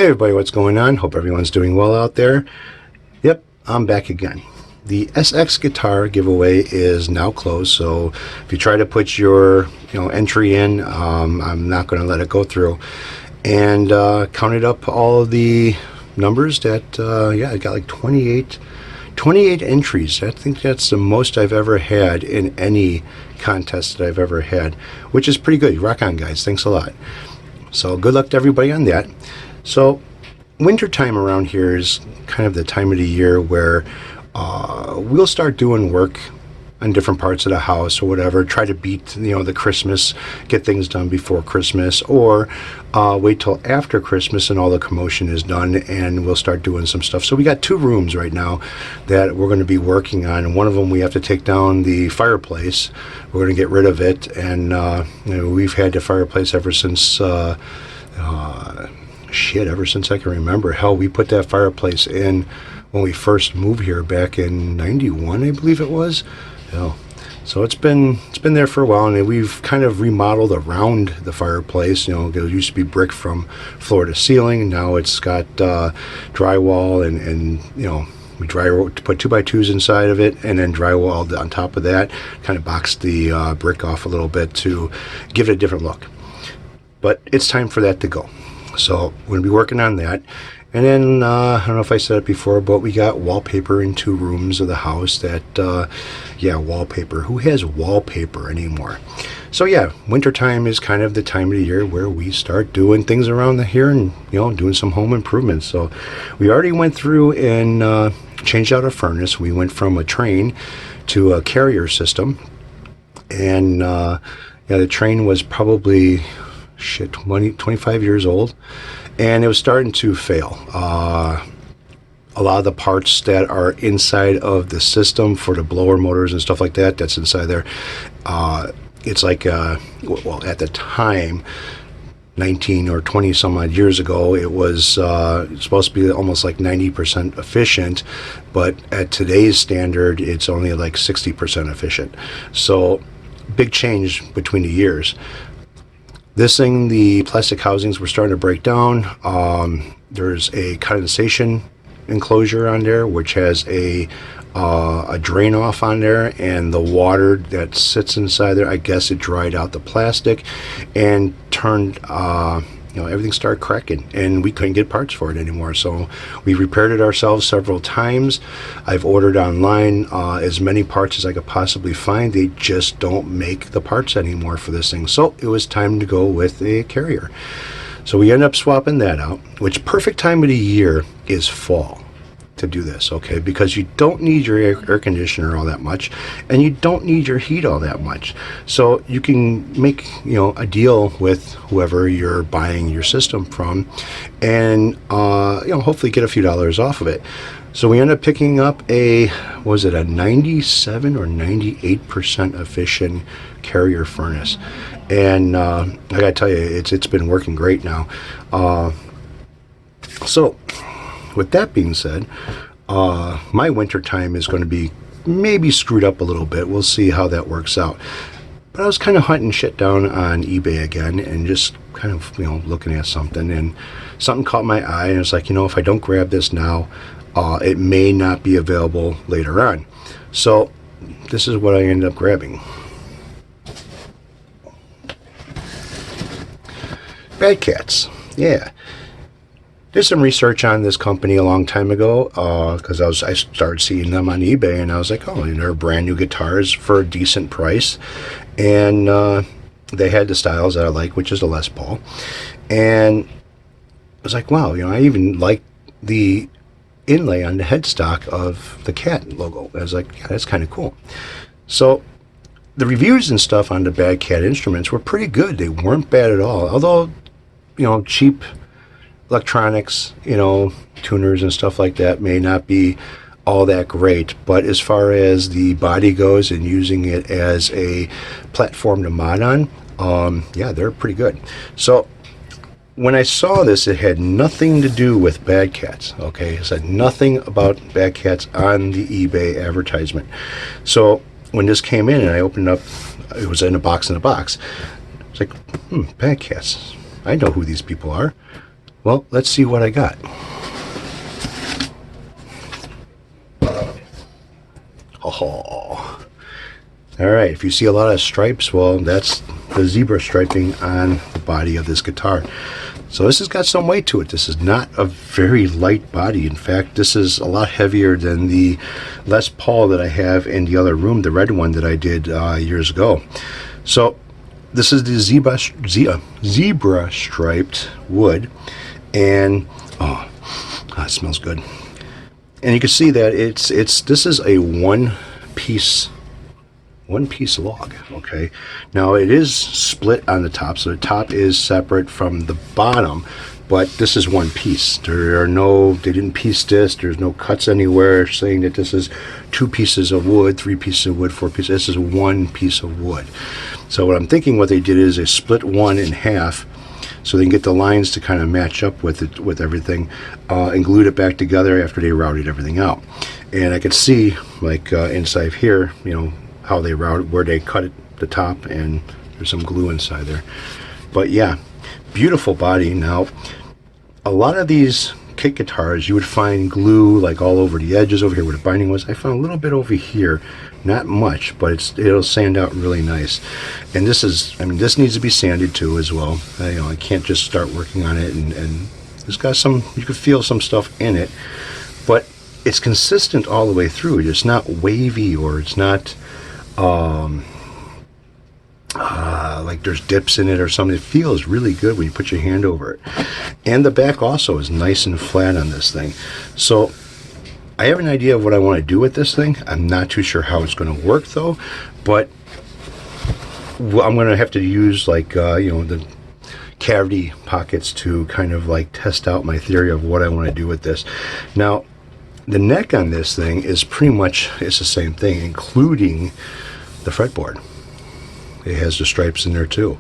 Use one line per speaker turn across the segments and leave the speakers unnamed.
Hey everybody, what's going on? Hope everyone's doing well out there. Yep, I'm back again. The SX guitar giveaway is now closed, so if you try to put your entry in, I'm not going to let it go through. And counted up all of the numbers that I got like 28 entries. I think that's the most I've ever had in any contest that I've ever had, which is pretty good. Rock on, guys. Thanks a lot. So good luck to everybody on that. So winter time around here is kind of the time of the year where we'll start doing work on different parts of the house or whatever, try to beat the Christmas, get things done before Christmas, or wait till after Christmas and all the commotion is done and we'll start doing some stuff. So we got two rooms right now that we're going to be working on, and one of them we have to take down the fireplace. We're going to get rid of it, and we've had the fireplace ever since ever since I can remember. Hell, we put that fireplace in when we first moved here back in '91, I believe it was. So it's been there for a while, and we've kind of remodeled around the fireplace. It used to be brick from floor to ceiling. Now it's got drywall, and we put 2x2s inside of it, and then drywall on top of that. Kind of boxed the brick off a little bit to give it a different look. But it's time for that to go. So we're going to be working on that. And then, I don't know if I said it before, but we got wallpaper in two rooms of the house that, wallpaper. Who has wallpaper anymore? So yeah, wintertime is kind of the time of the year where we start doing things around here and, doing some home improvements. So we already went through and changed out a furnace. We went from a train to a carrier system. And, the train was probably 25 years old, and it was starting to fail. A lot of the parts that are inside of the system for the blower motors and stuff like that, that's inside there, it's like at the time, 19 or 20 some odd years ago, it was supposed to be almost like 90% efficient, but at today's standard it's only like 60% efficient. So big change between the years. This thing, the plastic housings were starting to break down. There's a condensation enclosure on there, which has a drain off on there, and the water that sits inside there, I guess it dried out the plastic and turned, everything started cracking, and we couldn't get parts for it anymore. So we repaired it ourselves several times. I've ordered online as many parts as I could possibly find. They just don't make the parts anymore for this thing. So it was time to go with a carrier. So we ended up swapping that out, which perfect time of the year is fall to do this, okay? Because you don't need your air conditioner all that much, and you don't need your heat all that much. So you can make, a deal with whoever you're buying your system from, and hopefully get a few dollars off of it. So we ended up picking up a 97 or 98% efficient carrier furnace, and I gotta tell you, it's been working great now. So with that being said, my winter time is going to be maybe screwed up a little bit. We'll see how that works out. But I was kind of hunting shit down on eBay again, and just kind of looking at something, and something caught my eye, and it's like, if I don't grab this now, it may not be available later on. So this is what I ended up grabbing. Bad Cats. Yeah. Did some research on this company a long time ago, because I started seeing them on eBay, and I was like, oh, they're brand new guitars for a decent price, and they had the styles that I like, which is the Les Paul, and I was like, wow, I even like the inlay on the headstock of the cat logo. I was like, yeah, that's kind of cool. So the reviews and stuff on the Bad Cat instruments were pretty good. They weren't bad at all, although cheap electronics, tuners and stuff like that may not be all that great, but as far as the body goes and using it as a platform to mod on, they're pretty good. So when I saw this, it had nothing to do with Bad Cats, okay? It said nothing about Bad Cats on the eBay advertisement. So when this came in and I opened up, it was in a box. It's like, Bad Cats. I know who these people are. Well, let's see what I got. Oh. All right, if you see a lot of stripes, well, that's the zebra striping on the body of this guitar. So this has got some weight to it. This is not a very light body. In fact, this is a lot heavier than the Les Paul that I have in the other room, the red one that I did years ago. So this is the zebra striped wood, and it smells good. And you can see that this is a one piece log. Okay, now it is split on the top, so the top is separate from the bottom, but this is one piece. They didn't piece this. There's no cuts anywhere saying that this is 2 pieces of wood, 3 pieces of wood, 4 pieces. This is one piece of wood. So what I'm thinking what they did is they split one in half so they can get the lines to kind of match up with everything, and glued it back together after they routed everything out. And I could see, like inside here, how they routed, where they cut it, the top, and there's some glue inside there. But yeah, beautiful body. Now, a lot of these kit guitars, you would find glue like all over the edges over here where the binding was. I found a little bit over here, not much, but it'll sand out really nice. And this needs to be sanded too as well. I can't just start working on it, and it's got some, you can feel some stuff in it, but it's consistent all the way through. It's not wavy, or it's not like there's dips in it or something. It feels really good when you put your hand over it. And the back also is nice and flat on this thing. So I have an idea of what I want to do with this thing. I'm not too sure how it's going to work though, but I'm going to have to use like the cavity pockets to kind of like test out my theory of what I want to do with this. Now, the neck on this thing is pretty much, it's the same thing, including the fretboard. It has the stripes in there too.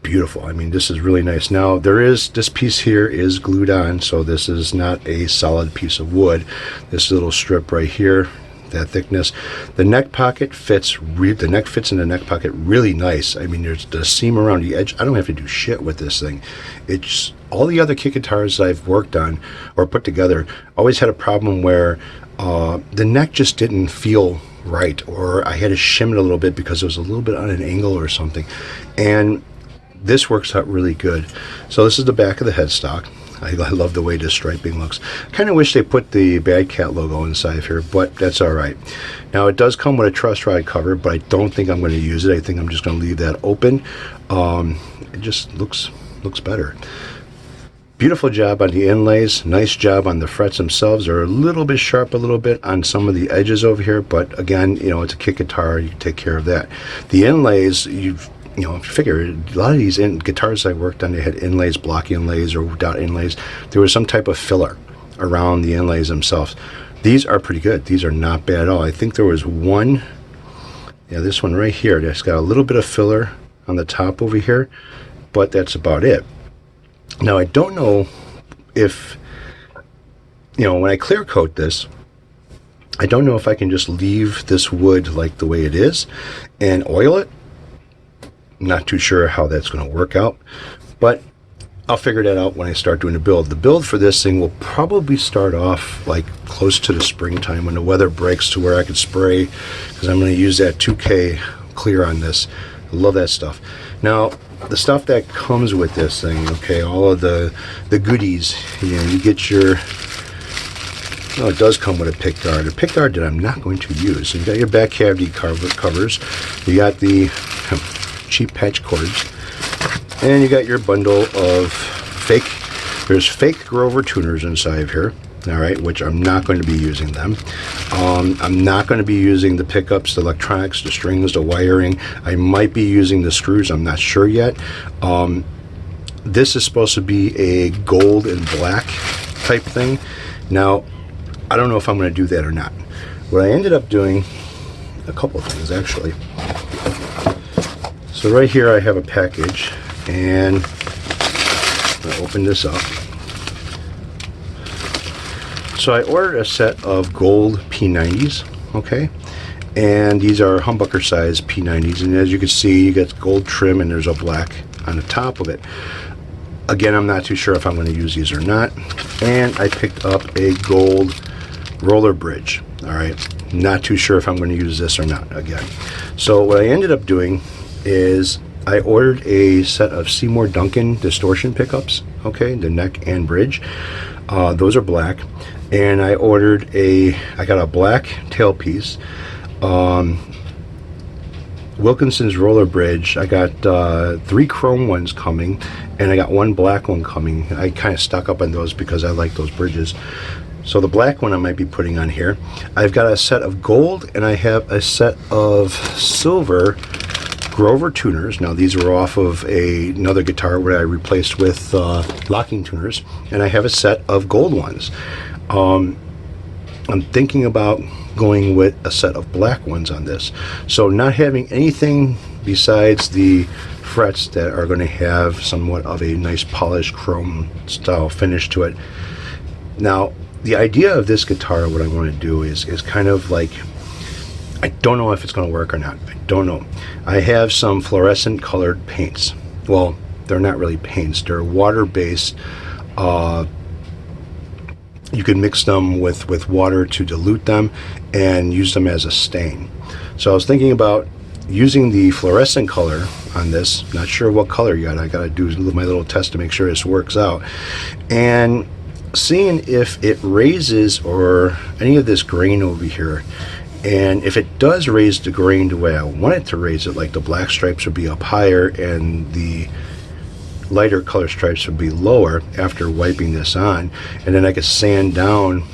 Beautiful. I mean, this is really nice. Now, this piece here is glued on, so this is not a solid piece of wood. This little strip right here, that thickness. The neck pocket fits, the neck fits in the neck pocket really nice. I mean, there's the seam around the edge. I don't have to do shit with this thing. It's all the other kit guitars I've worked on or put together always had a problem where the neck just didn't feel right, or I had to shim it a little bit because it was a little bit on an angle or something. And this works out really good. So this is the back of the headstock. I love the way this striping looks. I kind of wish they put the Bad Cat logo inside of here, but that's all right. Now, it does come with a truss rod cover, but I don't think I'm going to use it. I think I'm just going to leave that open. It just looks better. Beautiful job on the inlays. Nice job on the frets themselves. They're a little bit sharp, a little bit on some of the edges over here, but again, it's a kit guitar. You take care of that. The inlays, if you figure, a lot of these guitars I worked on, they had inlays, block inlays, or dot inlays. There was some type of filler around the inlays themselves. These are pretty good. These are not bad at all. I think there was one, this one right here, that's got a little bit of filler on the top over here, but that's about it. Now, I don't know if, when I clear coat this, I don't know if I can just leave this wood like the way it is and oil it. I'm not too sure how that's going to work out, but I'll figure that out when I start doing the build. The build for this thing will probably start off like close to the springtime when the weather breaks to where I can spray, because I'm going to use that 2K clear on this. I love that stuff. Now, the stuff that comes with this thing, okay, all of the goodies, you get your, it does come with a pickguard that I'm not going to use. So you got your back cavity covers, you got the cheap patch cords, and you got your bundle of there's fake Grover tuners inside of here, all right, which I'm not going to be using them. I'm not going to be using the pickups, the electronics, the strings, the wiring. I might be using the screws. I'm not sure yet. This is supposed to be a gold and black type thing. Now, I don't know if I'm going to do that or not. What I ended up doing, a couple of things actually. So right here I have a package, and I'll open this up. So I ordered a set of gold P90s, okay? And these are humbucker size P90s, and as you can see, you got gold trim and there's a black on the top of it. Again, I'm not too sure if I'm going to use these or not. And I picked up a gold roller bridge. All right, not too sure if I'm going to use this or not again. So what I ended up doing is I ordered a set of Seymour Duncan distortion pickups, okay, the neck and bridge. Those are black. And I got a black tailpiece. Wilkinson's roller bridge. I got 3 chrome ones coming, and I got 1 black one coming. I kind of stock up on those because I like those bridges. So the black one I might be putting on here. I've got a set of gold, and I have a set of silver Grover tuners. Now these were off of another guitar where I replaced with locking tuners, and I have a set of gold ones. I'm thinking about going with a set of black ones on this. So not having anything besides the frets that are going to have somewhat of a nice polished chrome style finish to it. Now, the idea of this guitar, what I want to do is kind of like, I don't know if it's going to work or not. I don't know. I have some fluorescent colored paints. Well, they're not really paints. They're water-based. You can mix them with water to dilute them and use them as a stain. So I was thinking about using the fluorescent color on this. Not sure what color yet. I got to do my little test to make sure this works out. And seeing if it raises or any of this grain over here. And if it does raise the grain the way I want it to raise it, like the black stripes would be up higher and the lighter color stripes would be lower after wiping this on, and then I could sand down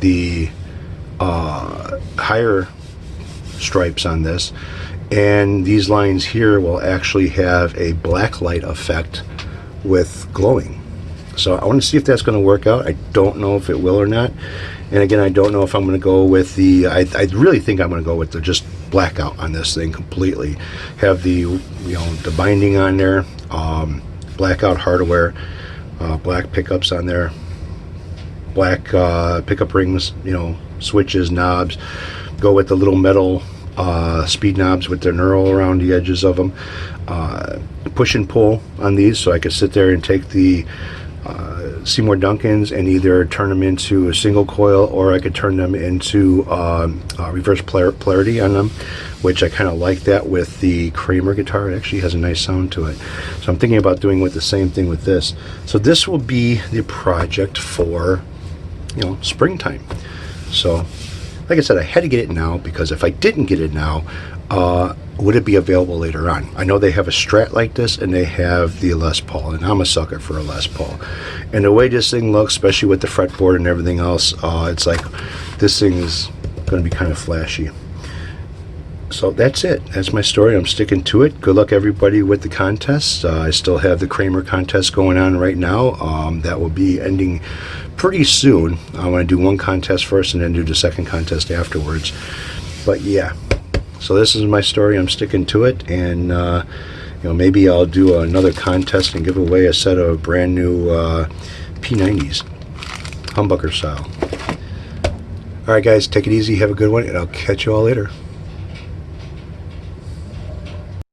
the higher stripes on this, and these lines here will actually have a black light effect with glowing. So I want to see if that's going to work out. I don't know if it will or not. And again, I don't know if I'm going to go with the, I really think I'm going to go with the just blackout on this thing completely. Have the, the binding on there, blackout hardware, black pickups on there, black pickup rings, switches, knobs. Go with the little metal speed knobs with the knurl around the edges of them. Push and pull on these, so I could sit there and take the Seymour Duncans and either turn them into a single coil, or I could turn them into reverse polarity on them, which I kind of like that with the Kramer guitar. It actually has a nice sound to it. So I'm thinking about doing the same thing with this. So this will be the project for, springtime. So like I said, I had to get it now, because if I didn't get it now, would it be available later on? I know they have a Strat like this, and they have the Les Paul, and I'm a sucker for a Les Paul. And the way this thing looks, especially with the fretboard and everything else, it's like this thing is going to be kind of flashy. So that's it. That's my story. I'm sticking to it. Good luck, everybody, with the contest. I still have the Kramer contest going on right now. That will be ending pretty soon. I want to do one contest first and then do the second contest afterwards. But yeah. So this is my story. I'm sticking to it, and maybe I'll do another contest and give away a set of brand new P90s, humbucker style. All right, guys, take it easy. Have a good one, and I'll catch you all later.